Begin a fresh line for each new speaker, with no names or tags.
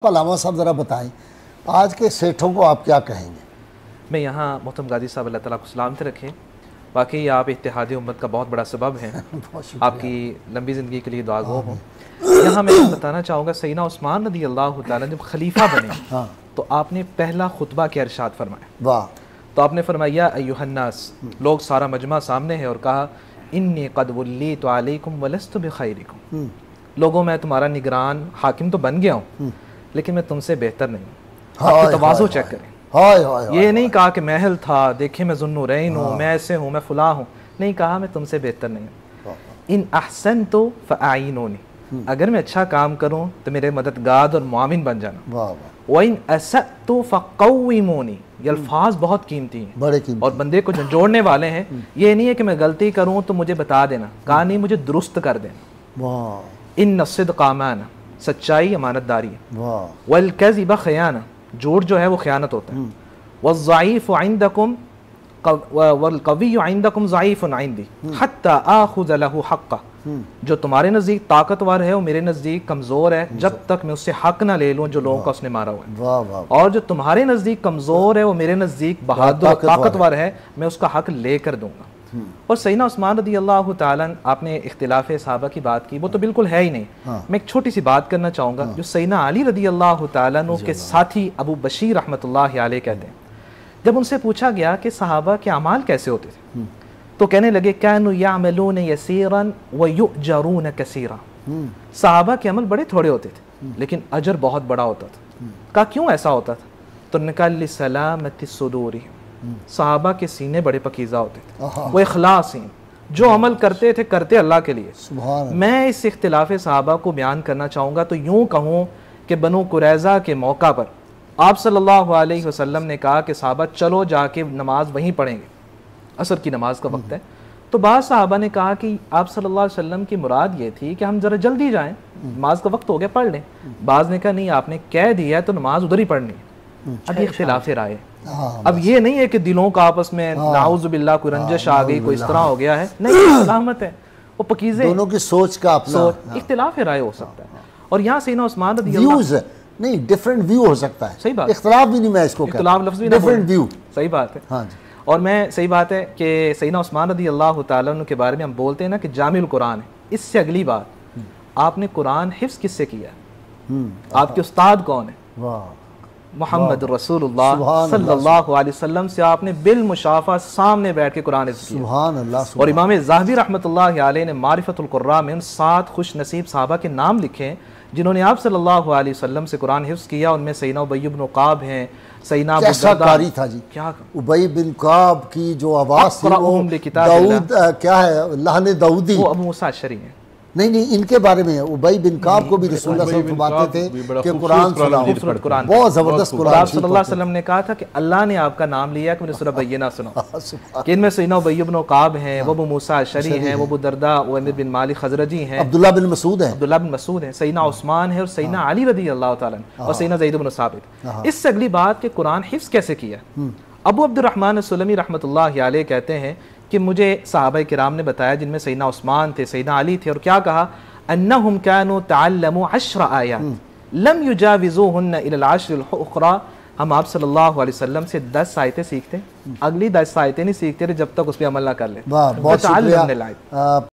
अलामा साहब ज़रा बताएं, आज के सेठों को आप क्या कहेंगे?
मैं यहाँ मोहतरम गाजी साहब अल्लाह ताला को सलामत रखें। वाकई आप इत्तेहादी उम्मत का बहुत बड़ा सबब हैं। आपकी लंबी ज़िंदगी के लिए दुआगो हूँ। यहाँ मैं बताना चाहूँगा, सैयदना उस्मान रज़ी अल्लाह तआला जब खलीफा बने तो आपने पहला खुतबा क्या इरशाद फरमाया? वाह। तो आपने फरमाया अय्युहन्नास, लोग सारा मजमा सामने है, और कहा इन्नी क़द वल्लीतु अलैकुम वलस्तु बिखैरिकुम, लोगों मैं तुम्हारा निगरान हाकिम तो बन गया हूँ लेकिन मैं तुमसे बेहतर नहीं हूँ। आपके तवाज़ो चेक करें। ये नहीं कहा कि महल था, देखे मैं ज़ुन्नुरैन हूँ, मैं ऐसे हूँ, मैं फुला हूँ, नहीं कहा मैं तुमसे बेहतर नहीं हूँ। इन अहसनतु फ़अईनूनी, अगर मैं अच्छा काम करूँ तो मेरे मददगार और मुआविन बन जाना। व इन असअतु फ़क़व्विमूनी, ये अल्फाज बहुत कीमती हैं, बड़े कीमती, और बंदे को जोड़ने वाले हैं। ये नहीं है कि मैं गलती करूँ तो मुझे बता देना, कहा नहीं मुझे दुरुस्त कर देना। इन सिद्क़ अमाना, सच्चाई अमानतदारी है। वल कज़िब खयाना, झूठ जो है वो खयानत होता है। वज़्ज़ईफ़ु इंदकुम वल क़विय्यु इंदकुम ज़ईफ़ुन इंदी हत्ता आख़ुज़ लहु हक़्क़ा, जो तुम्हारे नज़दीक ताकतवर है वो मेरे नज़दीक कमज़ोर है जब तक मैं उससे हक ना ले लूँ जो लोगों का उसने मारा हुआ है। और जो तुम्हारे नज़दीक कमज़ोर है वो मेरे नज़दीक बहादुर ताकतवर है, मैं उसका हक लेकर दूंगा। और सैयदना उस्मान रज़ी अल्लाह तआला, आपने इख्तिलाफ़ सहाबा की बात की, वो तो बिल्कुल है ही नहीं। मैं एक छोटी सी बात करना चाहूँगा, जो सैयदना अली रज़ी अल्लाह तआला अन्हु के साथी अबू बशीर रहमतुल्लाहि अलैह कहते हैं, जब उनसे पूछा गया कि सहाबा के अमाल कैसे होते थे तो कहने लगे कानू यामलून यसीरन व युजरून कसीरा, सहाबा के अमल बड़े थोड़े होते थे लेकिन अजर बहुत बड़ा होता था। कहा क्यों ऐसा होता था? तो निकाल लिसलामति सुदूरी, सहाबा के सीने बड़े पकीज़ा होते थे, वो इखलास हैं, जो अमल करते थे करते अल्लाह के लिए। मैं इस इख्तिलाफ़ सहाबा को बयान करना चाहूँगा तो यूँ कहूँ कि बनु कुरैज़ा के मौका पर आप सल्लल्लाहु अलैहि वसल्लम ने कहा कि सहाबा चलो जाके नमाज वहीं पढ़ेंगे, असर की नमाज का वक्त है। तो बाद सहाबा ने कहा कि आप सल्लल्लाहु अलैहि वसल्लम की मुराद ये थी कि हम ज़रा जल्दी जाएँ, नमाज का वक्त हो गया, पढ़ लें। बाज़ ने कहा नहीं, आपने कह दिया है तो नमाज उधर ही पढ़नी है। अब इख्तिलाफ़ राय, अब ये नहीं है कि दिलों का आपस में नाउज़ु बिल्लाह कोई रंजिश आ गई, कोई इस तरह हो गया है, नहीं, सलामत है, वो पकीज़े
दोनों की सोच का अपना
इख्तिलाफ़ राय हो सकता है। और यहाँ सैयदना उस्मान रज़ी
अल्लाह नहीं, डिफरेंट व्यू हो सकता है।
सही बात,
इख्तिलाफ भी नहीं, मैं इसको
इख्तिलाफ लफ्ज़ भी
डिफरेंट व्यू,
सही बात है।
हाँ जी।
और मैं सही बात है कि सैयदना उस्मान रज़ी अल्लाह तआला अन्हु के बारे में हम बोलते हैं ना कि जामिउल कुरान है। इससे अगली बात, आपने कुरान हिफ्ज़ किससे किया? आपके उस्ताद कौन है? मोहम्मद रसूलुल्लाह सल्लल्लाहु अलैहि वसल्लम से आपने बिल मुशाफा सामने बैठ के कुरान हिफ्ज़ किया। सुभान अल्लाह। और इमाम ज़ाहबी रहमतुल्लाहि अलैह ने मारिफतुल कुर्रा में उन 7 खुश नसीब सहाबा के नाम लिखे जिन्होंने आप सल्लल्लाहु अलैहि वसल्लम से कुरान हिफ्ज़ किया। उनमें सैयदना उबई इब्न काब हैं, सैयदना
कैसा कारी था जी, क्या उबई बिन काब की जो आवाज़ थी वो दाऊद क्या है, अल्लाह ने दाऊदी,
वो अबू मूसा अशअरी हैं।
नहीं, इनके बारे में उबई बिन काब को भी रसूलुल्लाह सल्लल्लाहु अलैहि वसल्लम फरमाते थे कि कुरान सुनाओ, कुरान बहुत जबरदस्त कुरान। आप सल्लल्लाहु अलैहि वसल्लम ने कहा था कि अल्लाह ने आपका नाम लिया कि मैंने सूरह बय्यिना सुनाओ, कि इनमें सैयदना उबई इब्न काब हैं, वो अबू मूसा अशअरी हैं, वो अबू दरदा उमर बिन मालिक खज़रजी हैं, अब्दुल्लाह बिन मसूद हैं,
सैयदना उस्मान है, और सैयदना अली रज़ी अल्लाह तआला और सैयदना ज़ैद बिन साबित। इससे अगली बात कि कुरान हिफ्ज़ कैसे किया? अबू अब्दुर्रहमान सुलमी रहमतुल्लाहि अलैह कहते हैं कि मुझे सहाबा किराम ने बताया जिनमें सैयदना उस्मान थे, सैयदना अली थे, और क्या कहा, अन्नहुम कानू तअल्लमू 10 आयात लम युजाविज़ूहुन्ना इलल 10 उख़रा, हम आप सल्लल्लाहु अलैहि वसल्लम से 10 आयतें सीखते, अगली 10 आयतें नहीं सीखते जब तक उस पर अमल ना कर ले।